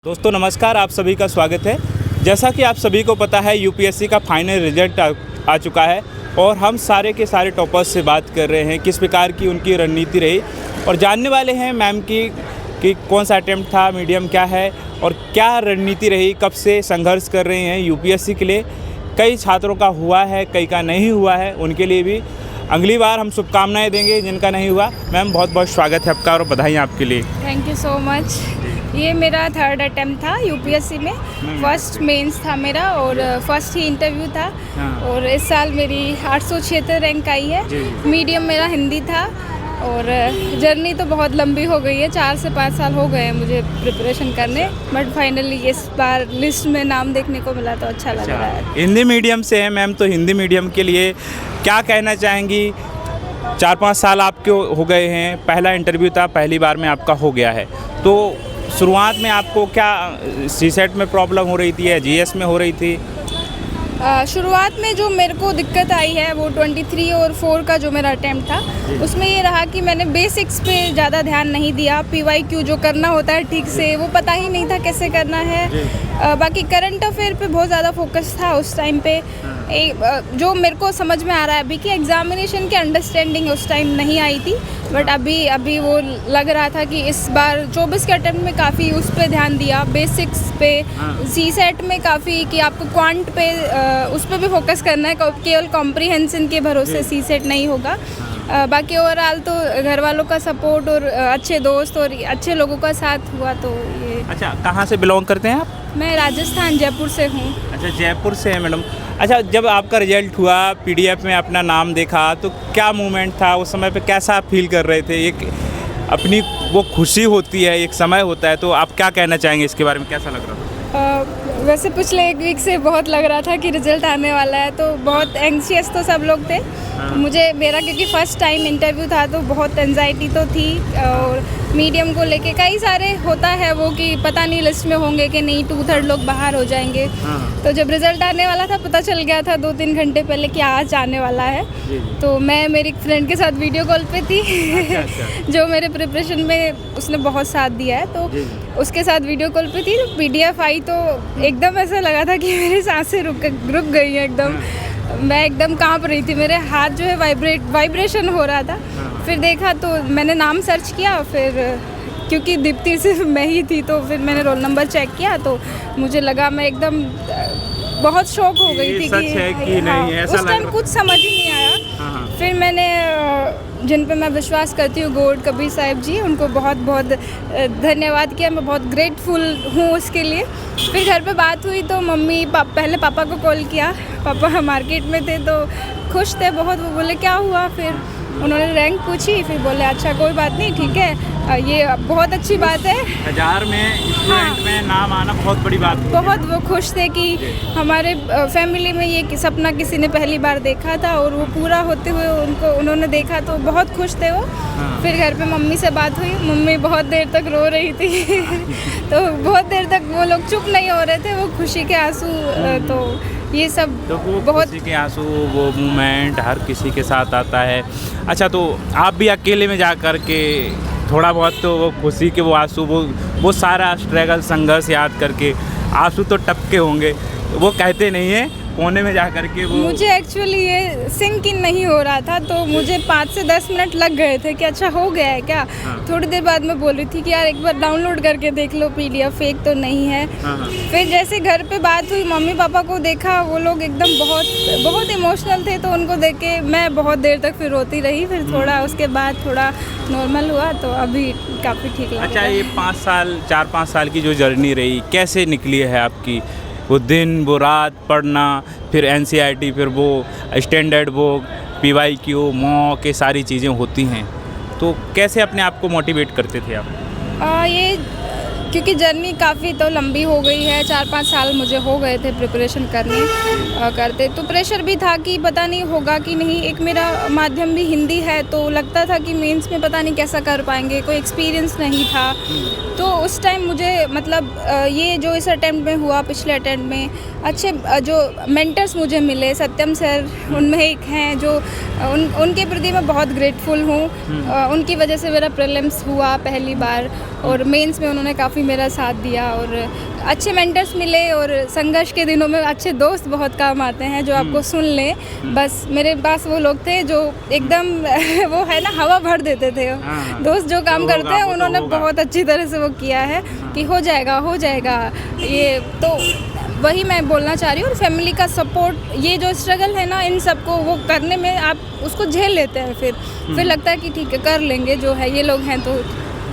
दोस्तों नमस्कार, आप सभी का स्वागत है। जैसा कि आप सभी को पता है यूपीएससी का फाइनल रिजल्ट आ चुका है और हम सारे के सारे टॉपर्स से बात कर रहे हैं किस प्रकार की उनकी रणनीति रही और जानने वाले हैं मैम की कि कौन सा अटेम्प्ट था, मीडियम क्या है और क्या रणनीति रही, कब से संघर्ष कर रहे हैं यूपीएससी के लिए। कई छात्रों का हुआ है, कई का नहीं हुआ है, उनके लिए भी अगली बार हम शुभकामनाएँ देंगे जिनका नहीं हुआ। मैम बहुत बहुत स्वागत है आपका और बधाई आपके लिए। Thank you so much. ये मेरा थर्ड अटेम्प्ट था यूपीएससी में। फर्स्ट मेंस था मेरा और फर्स्ट ही इंटरव्यू था। और इस साल मेरी 876 रैंक आई है। मीडियम मेरा हिंदी था और जर्नी तो बहुत लंबी हो गई है, 4 से 5 साल हो गए हैं मुझे प्रिपरेशन करने, बट फाइनली इस बार लिस्ट में नाम देखने को मिला तो अच्छा लग रहा है। हिंदी मीडियम से है मैम, तो हिंदी मीडियम के लिए क्या कहना चाहेंगी? 4-5 साल आपके हो गए हैं, पहला इंटरव्यू था, पहली बार में आपका हो गया है, तो शुरुआत में आपको क्या सीसेट में प्रॉब्लम हो रही थी या जीएस में हो रही थी? शुरुआत में जो मेरे को दिक्कत आई है वो 23 और 4 का जो मेरा अटेम्प्ट था, उसमें ये रहा कि मैंने बेसिक्स पे ज़्यादा ध्यान नहीं दिया। पीवाईक्यू जो करना होता है ठीक से वो पता ही नहीं था कैसे करना है। बाकी करंट अफेयर पे बहुत ज़्यादा फोकस था उस टाइम पे। जो मेरे को समझ में आ रहा है अभी कि एग्जामिनेशन की अंडरस्टैंडिंग उस टाइम नहीं आई थी, बट अभी वो लग रहा था कि इस बार 24 के अटेम्प्ट में काफ़ी उस पर ध्यान दिया, बेसिक्स पे। सीसेट में काफ़ी कि आपको क्वांट पे उस पर भी फोकस करना है, केवल कॉम्प्रिहेंशन के भरोसे सीसेट नहीं होगा। बाकी ओवरऑल तो घर वालों का सपोर्ट और अच्छे दोस्त और अच्छे लोगों का साथ हुआ तो ये। अच्छा, कहाँ से बिलोंग करते हैं आप? मैं राजस्थान जयपुर से हूँ। अच्छा, जयपुर से हैं मैडम। अच्छा, जब आपका रिजल्ट हुआ, पीडीएफ में अपना नाम देखा तो क्या मूवमेंट था उस समय पे, कैसा आप फील कर रहे थे? एक अपनी वो खुशी होती है, एक समय होता है, तो आप क्या कहना चाहेंगे इसके बारे में, कैसा लग रहा था? वैसे पिछले 1 वीक से बहुत लग रहा था कि रिजल्ट आने वाला है, तो बहुत एंग्शियस तो सब लोग थे। मुझे मेरा क्योंकि फर्स्ट टाइम इंटरव्यू था तो बहुत एंजाइटी तो थी और मीडियम को लेके कई सारे होता है वो कि पता नहीं लिस्ट में होंगे कि नहीं, 2/3 लोग बाहर हो जाएंगे। तो जब रिजल्ट आने वाला था पता चल गया था 2-3 घंटे पहले कि आज आने वाला है। तो मैं मेरी फ्रेंड के साथ वीडियो कॉल पे थी। अच्छा। जो मेरे प्रिपरेशन में उसने बहुत साथ दिया है, तो उसके साथ वीडियो कॉल पे थी। तो पीडीएफ आई तो एकदम ऐसा लगा था कि मेरी सांसें रुक गई हैं एकदम। मैं एकदम कांप रही थी, मेरे हाथ जो है वाइब्रेशन हो रहा था। फिर देखा तो मैंने नाम सर्च किया, फिर क्योंकि दीप्ति सिर्फ मैं ही थी तो फिर मैंने रोल नंबर चेक किया तो मुझे लगा, मैं एकदम बहुत शॉक हो गई थी कि नहीं, ऐसा उस टाइम कुछ समझ ही नहीं आया। फिर मैंने जिन पे मैं विश्वास करती हूँ, गॉड कबीर साहिब जी, उनको बहुत बहुत धन्यवाद किया। मैं बहुत ग्रेटफुल हूँ उसके लिए। फिर घर पे बात हुई तो पहले पापा को कॉल किया। पापा मार्केट में थे तो खुश थे बहुत। वो बोले क्या हुआ? फिर उन्होंने रैंक पूछी, फिर बोले अच्छा कोई बात नहीं, ठीक है, ये बहुत अच्छी बात है। 1000 में स्टूडेंट में नाम आना बहुत बड़ी बात है। बहुत वो खुश थे कि हमारे फैमिली में ये सपना किसी ने पहली बार देखा था और वो पूरा होते हुए उन्होंने देखा तो बहुत खुश थे वो। फिर घर पे मम्मी से बात हुई, मम्मी बहुत देर तक रो रही थी। तो बहुत देर तक वो लोग चुप नहीं हो रहे थे, वो खुशी के आंसू। तो ये सब तो वो बहुत खुशी के आंसू, वो मोमेंट हर किसी के साथ आता है। अच्छा, तो आप भी अकेले में जा कर के थोड़ा बहुत तो वो खुशी के वो आंसू, वो सारा स्ट्रगल संघर्ष याद करके आंसू तो टपके होंगे, वो कहते नहीं है कोने में जा कर के वो। मुझे एक्चुअली ये सिंक इन नहीं हो रहा था, तो मुझे 5 से 10 मिनट लग गए थे कि अच्छा हो गया है क्या। थोड़ी देर बाद मैं बोल रही थी कि यार एक बार डाउनलोड करके देख लो पीडीएफ, फेक तो नहीं है। फिर जैसे घर पे बात हुई, मम्मी पापा को देखा, वो लोग एकदम बहुत बहुत इमोशनल थे, तो उनको देख के मैं बहुत देर तक फिर रोती रही। फिर थोड़ा उसके बाद थोड़ा नॉर्मल हुआ तो अभी काफ़ी ठीक लगा। अच्छा, ये 4-5 साल की जो जर्नी रही, कैसे निकली है आपकी? वो दिन, वो रात पढ़ना, फिर एनसीईआरटी, फिर वो स्टैंडर्ड बुक, पीवाईक्यू, मॉक, ये सारी चीज़ें होती हैं, तो कैसे अपने आप को मोटिवेट करते थे आप? ये क्योंकि जर्नी काफ़ी तो लंबी हो गई है, 4-5 साल मुझे हो गए थे प्रिपरेशन करते, तो प्रेशर भी था कि पता नहीं होगा कि नहीं। एक मेरा माध्यम भी हिंदी है तो लगता था कि मेंस में पता नहीं कैसा कर पाएंगे, कोई एक्सपीरियंस नहीं था। तो उस टाइम मुझे मतलब ये जो इस अटेम्प्ट में हुआ, पिछले अटेम्प्ट में अच्छे जो मेंटर्स मुझे मिले, सत्यम सर उनमें एक हैं जो उनके प्रति मैं बहुत ग्रेटफुल हूँ। उनकी वजह से मेरा प्रीलिम्स हुआ पहली बार और मेंस में उन्होंने काफ़ी काफ़ी मेरा साथ दिया और अच्छे मेंटर्स मिले और संघर्ष के दिनों में अच्छे दोस्त बहुत काम आते हैं जो आपको सुन लें। बस मेरे पास वो लोग थे जो एकदम वो है ना हवा भर देते थे। दोस्त जो काम करते हैं उन्होंने बहुत अच्छी तरह से वो किया है कि हो जाएगा ये तो वही मैं बोलना चाह रही हूँ। और फैमिली का सपोर्ट, ये जो स्ट्रगल है ना इन सबको वो करने में आप उसको झेल लेते हैं, फिर लगता है कि ठीक है कर लेंगे, जो है ये लोग हैं तो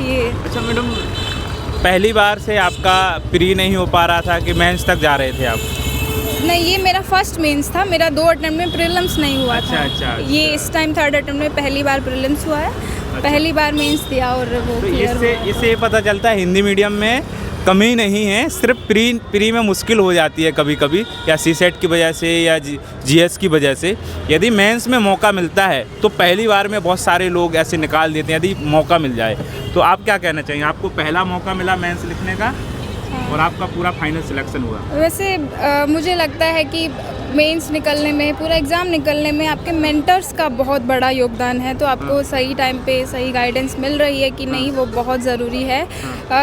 ये। अच्छा मैडम, पहली बार से आपका प्री नहीं हो पा रहा था कि मेंस तक जा रहे थे आप? नहीं, ये मेरा फर्स्ट मेंस था। मेरा 2 अटेम्प्ट में प्रीलिम्स नहीं हुआ था। अच्छा। ये इस टाइम 3rd अटेम्प्ट में पहली बार प्रीलिम्स हुआ है। पहली बार मेंस दिया और वो तो क्लियर हुआ। इससे पता चलता है हिंदी मीडियम में कमी नहीं है, सिर्फ प्री में मुश्किल हो जाती है कभी कभी, या सीसेट की वजह से या जीएस की वजह से। यदि मेंस में मौका मिलता है तो पहली बार में बहुत सारे लोग ऐसे निकाल देते हैं यदि मौका मिल जाए। तो आप क्या कहना चाहिए? आपको पहला मौका मिला मेंस लिखने का और आपका पूरा फाइनल सिलेक्शन हुआ। वैसे मुझे लगता है कि मेंस निकलने में, पूरा एग्ज़ाम निकलने में आपके मेंटर्स का बहुत बड़ा योगदान है। तो आपको सही टाइम पे सही गाइडेंस मिल रही है कि नहीं, वो बहुत ज़रूरी है।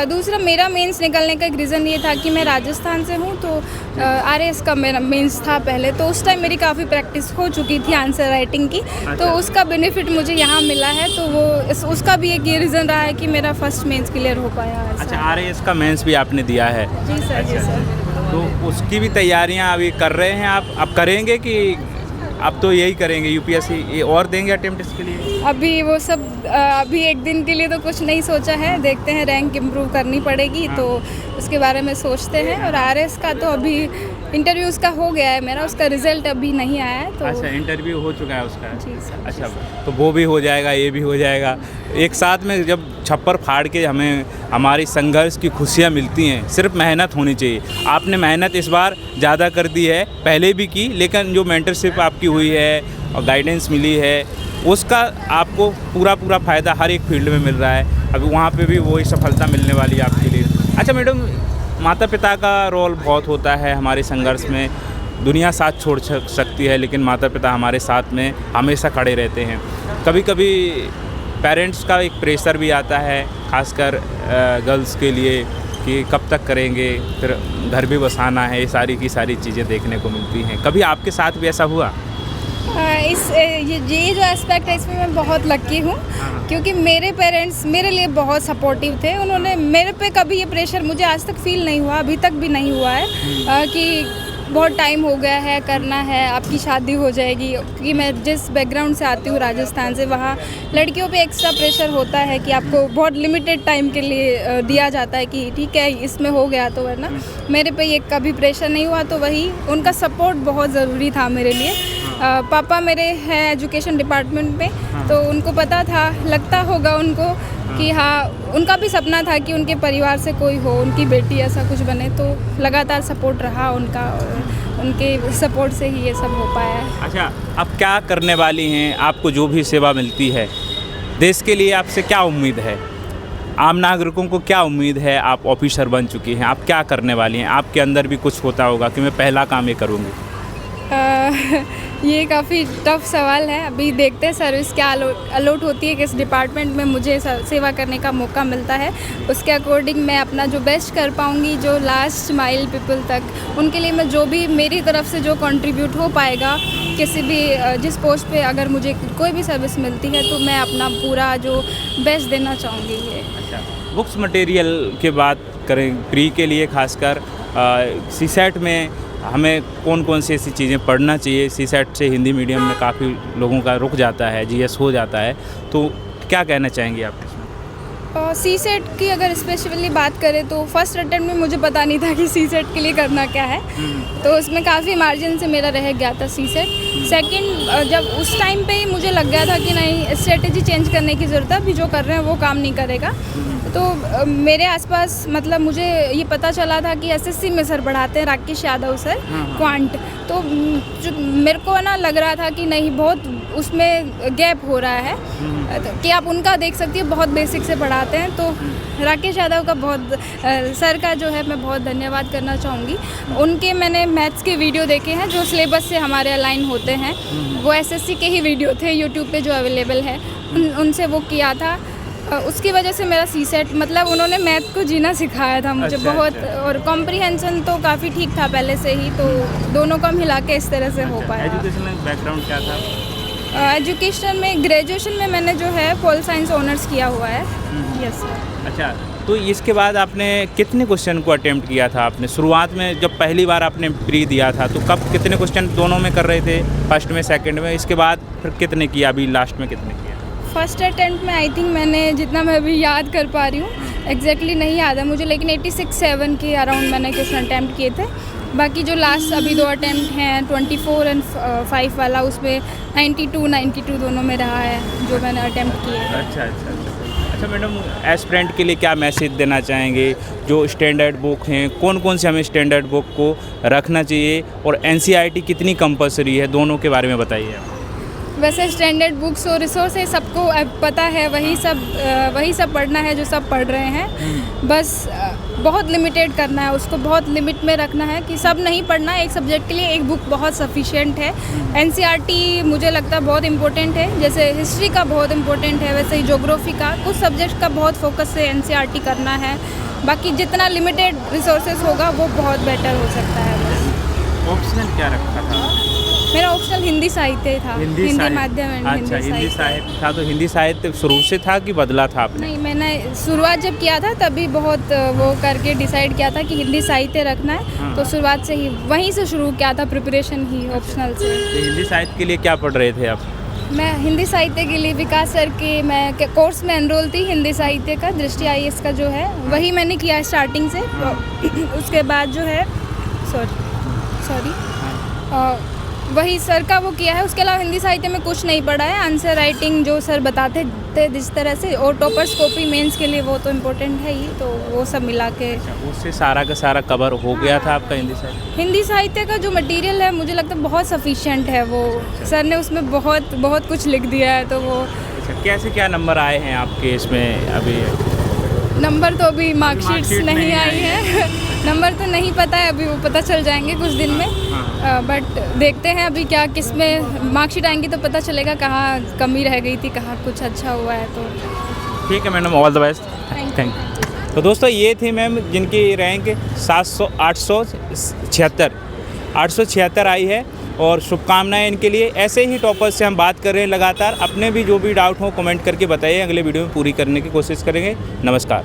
दूसरा, मेरा मेंस निकलने का एक रीज़न ये था कि मैं राजस्थान से हूँ, तो आरएएस का मेरा मेंस था पहले, तो उस टाइम मेरी काफ़ी प्रैक्टिस हो चुकी थी आंसर राइटिंग की। तो उसका बेनिफिट मुझे यहाँ मिला है, तो वो उसका भी एक ये रीज़न रहा है कि मेरा फर्स्ट मेंस क्लियर हो पाया है। अच्छा, आरएएस का मेंस भी आपने दिया है? जी सर, जी सर। तो उसकी भी तैयारियां अभी कर रहे हैं आप? अब करेंगे कि अब तो यही करेंगे, यूपीएससी और देंगे अटेम्प्ट इसके लिए? अभी वो सब अभी एक दिन के लिए तो कुछ नहीं सोचा है, देखते हैं, रैंक इम्प्रूव करनी पड़ेगी तो उसके बारे में सोचते हैं। और आरएस का तो अभी इंटरव्यूज़ का हो गया है मेरा, उसका रिजल्ट अभी नहीं आया है। तो अच्छा, इंटरव्यू हो चुका है उसका? जी सर। अच्छा, तो वो भी हो जाएगा, ये भी हो जाएगा एक साथ में। जब छप्पर फाड़ के हमें हमारी संघर्ष की खुशियाँ मिलती हैं, सिर्फ मेहनत होनी चाहिए। आपने मेहनत इस बार ज़्यादा कर दी है, पहले भी की, लेकिन जो मेंटरशिप आपकी हुई है और गाइडेंस मिली है उसका आपको पूरा फ़ायदा हर एक फील्ड में मिल रहा है। अभी वहाँ पे भी वही सफलता मिलने वाली है आपके लिए। अच्छा मैडम, माता पिता का रोल बहुत होता है हमारे संघर्ष में। दुनिया साथ छोड़ सकती है लेकिन माता पिता हमारे साथ में हमेशा खड़े रहते हैं। कभी कभी पेरेंट्स का एक प्रेशर भी आता है, खासकर गर्ल्स के लिए, कि कब तक करेंगे, फिर घर भी बसाना है, ये सारी की सारी चीज़ें देखने को मिलती हैं। कभी आपके साथ भी ऐसा हुआ? ये जो एस्पेक्ट है इसमें मैं बहुत लकी हूँ, क्योंकि मेरे पेरेंट्स मेरे लिए बहुत सपोर्टिव थे। उन्होंने मेरे पे कभी ये प्रेशर मुझे आज तक फील नहीं हुआ, अभी तक भी नहीं हुआ है कि बहुत टाइम हो गया है, करना है, आपकी शादी हो जाएगी। क्योंकि मैं जिस बैकग्राउंड से आती हूँ राजस्थान से, वहाँ लड़कियों पे एक्स्ट्रा प्रेशर होता है कि आपको बहुत लिमिटेड टाइम के लिए दिया जाता है कि ठीक है इसमें हो गया तो, वरना मेरे पे ये कभी प्रेशर नहीं हुआ। तो वही उनका सपोर्ट बहुत ज़रूरी था मेरे लिए। पापा मेरे हैं एजुकेशन डिपार्टमेंट में, तो उनको पता था, लगता होगा उनको कि हाँ, उनका भी सपना था कि उनके परिवार से कोई हो, उनकी बेटी ऐसा कुछ बने। तो लगातार सपोर्ट रहा उनका, और उनके सपोर्ट से ही ये सब हो पाया है। अच्छा, अब क्या करने वाली हैं? आपको जो भी सेवा मिलती है, देश के लिए आपसे क्या उम्मीद है? आम नागरिकों को क्या उम्मीद है? आप ऑफिसर बन चुकी हैं, आप क्या करने वाली हैं? आपके अंदर भी कुछ होता होगा कि मैं पहला काम ये करूँगी। ये काफ़ी टफ सवाल है। अभी देखते हैं सर्विस क्या अलॉट होती है, किस डिपार्टमेंट में मुझे सेवा करने का मौका मिलता है, उसके अकॉर्डिंग मैं अपना जो बेस्ट कर पाऊँगी, जो लास्ट माइल पीपल तक, उनके लिए मैं जो भी मेरी तरफ से जो कंट्रीब्यूट हो पाएगा, किसी भी जिस पोस्ट पे अगर मुझे कोई भी सर्विस मिलती है तो मैं अपना पूरा जो बेस्ट देना चाहूँगी। ये अच्छा, बुक्स मटेरियल की बात करें प्री के लिए, खासकर सीसेट में हमें कौन कौन सी ऐसी चीज़ें पढ़ना चाहिए? सीसेट से हिंदी मीडियम में काफ़ी लोगों का रुक जाता है, जीएस हो जाता है, तो क्या कहना चाहेंगी आप इसमें? सीसेट की अगर स्पेसिफिकली बात करें तो फर्स्ट अटेम्प्ट में मुझे पता नहीं था कि सीसेट के लिए करना क्या है, तो उसमें काफ़ी मार्जिन से मेरा रह गया था सीसेट। सेकंड, जब उस टाइम पे ही मुझे लग गया था कि नहीं, स्ट्रेटेजी चेंज करने की ज़रूरत है, अभी जो कर रहे हैं वो काम नहीं करेगा। तो मेरे आसपास मतलब मुझे ये पता चला था कि एसएससी में सर पढ़ाते हैं, राकेश यादव सर, क्वांट। तो जो मेरे को ना लग रहा था कि नहीं, बहुत उसमें गैप हो रहा है, कि आप उनका देख सकती है, बहुत बेसिक से पढ़ाते हैं। तो राकेश यादव का बहुत सर का जो है मैं बहुत धन्यवाद करना चाहूँगी। उनके मैंने मैथ्स के वीडियो देखे हैं जो सिलेबस से हमारे अलाइन होते हैं, वो एसएससी के ही वीडियो थे यूट्यूब पे जो अवेलेबल है, उनसे वो किया था। उसकी वजह से मेरा सीसेट मतलब उन्होंने मैथ को जीना सिखाया था मुझे अच्छा, बहुत अच्छा। और कॉम्प्रिहेंशन तो काफ़ी ठीक था पहले से ही, तो दोनों को मिला के इस तरह से हो पाया। एजुकेशनल बैकग्राउंड क्या था? एजुकेशन में ग्रेजुएशन में मैंने जो है पोल साइंस ऑनर्स किया हुआ है। Yes sir. अच्छा, तो इसके बाद आपने कितने क्वेश्चन को अटेम्प्ट किया था आपने? शुरुआत में जब पहली बार आपने प्री दिया था तो कब कितने क्वेश्चन दोनों में कर रहे थे, फर्स्ट में सेकंड में, इसके बाद फिर कितने किया, अभी लास्ट में कितने किया? फर्स्ट अटेम्प्ट में आई थिंक मैंने जितना मैं अभी याद कर पा रही हूँ एग्जैक्टली नहीं याद है मुझे, लेकिन 86-7 के अराउंड मैंने क्वेश्चन अटैम्प्ट किए थे। बाकी जो लास्ट अभी 2 अटैम्प्ट हैं 24 और 5 वाला, उसमें 92 दोनों में रहा है जो मैंने अटैम्प्ट किए हैं। अच्छा मैडम, एस्पिरेंट के लिए क्या मैसेज देना चाहेंगे? जो स्टैंडर्ड बुक हैं, कौन कौन से हमें स्टैंडर्ड बुक को रखना चाहिए और एनसीईआरटी कितनी कंपलसरी है, दोनों के बारे में बताइए। वैसे स्टैंडर्ड बुक्स और रिसोर्सेज सबको पता है, वही सब पढ़ना है जो सब पढ़ रहे हैं। बस बहुत लिमिटेड करना है उसको, बहुत लिमिट में रखना है कि सब नहीं पढ़ना है। एक सब्जेक्ट के लिए एक बुक बहुत सफिशिएंट है। एनसीईआरटी मुझे लगता है बहुत इंपॉर्टेंट है, जैसे हिस्ट्री का बहुत इंपॉर्टेंट है, वैसे ही ज्योग्राफी का, कुछ सब्जेक्ट का बहुत फोकस से एनसीईआरटी करना है। बाकी जितना लिमिटेड रिसोर्सेज होगा वो बहुत बेटर हो सकता है। बस ऑप्शनल क्या रखा था? मेरा ऑप्शनल हिंदी साहित्य था, हिंदी माध्यम एंड अच्छा, हिंदी साहित्य था। तो हिंदी साहित्य शुरू से था कि बदला था आपने? नहीं, मैंने शुरुआत जब किया था तभी बहुत वो करके डिसाइड किया था कि हिंदी साहित्य रखना है। हाँ। तो शुरुआत से ही वहीं से शुरू किया था प्रिपरेशन ही ऑप्शनल से। तो हिंदी साहित्य के लिए क्या पढ़ रहे थे आप? मैं हिंदी साहित्य के लिए विकास सर के मैं कोर्स में एनरोल थी, हिंदी साहित्य का, दृष्टि IAS का जो है वही मैंने किया स्टार्टिंग से। उसके बाद जो है सॉरी वही सर का वो किया है। उसके अलावा हिंदी साहित्य में कुछ नहीं पढ़ा है। आंसर राइटिंग जो सर बताते थे जिस तरह से, और टॉपर्स कॉपी मेंस के लिए वो तो इम्पोर्टेंट है ही, तो वो सब मिला के उससे सारा का सारा कवर हो गया था आपका हिंदी साहित्य? हिंदी साहित्य का जो मटेरियल है मुझे लगता है बहुत सफिशिएंट है। वो सर ने उसमें बहुत बहुत कुछ लिख दिया है। तो वो अच्छा, कैसे क्या नंबर आए हैं आपके इसमें? अभी नंबर तो अभी मार्कशीट्स नहीं आई है नंबर तो नहीं पता है, अभी वो पता चल जाएंगे कुछ दिन में। बट देखते हैं अभी क्या किस में मार्कशीट आएंगी तो पता चलेगा कहाँ कमी रह गई थी, कहाँ कुछ अच्छा हुआ है। तो ठीक है madam, all the best, thank you. तो दोस्तों ये थी मैम जिनकी रैंक 876 आई है और शुभकामनाएं इनके लिए। ऐसे ही टॉपर्स से हम बात कर रहे हैं लगातार। अपने भी जो भी डाउट हो कमेंट करके बताइए, अगले वीडियो में पूरी करने की कोशिश करेंगे। नमस्कार।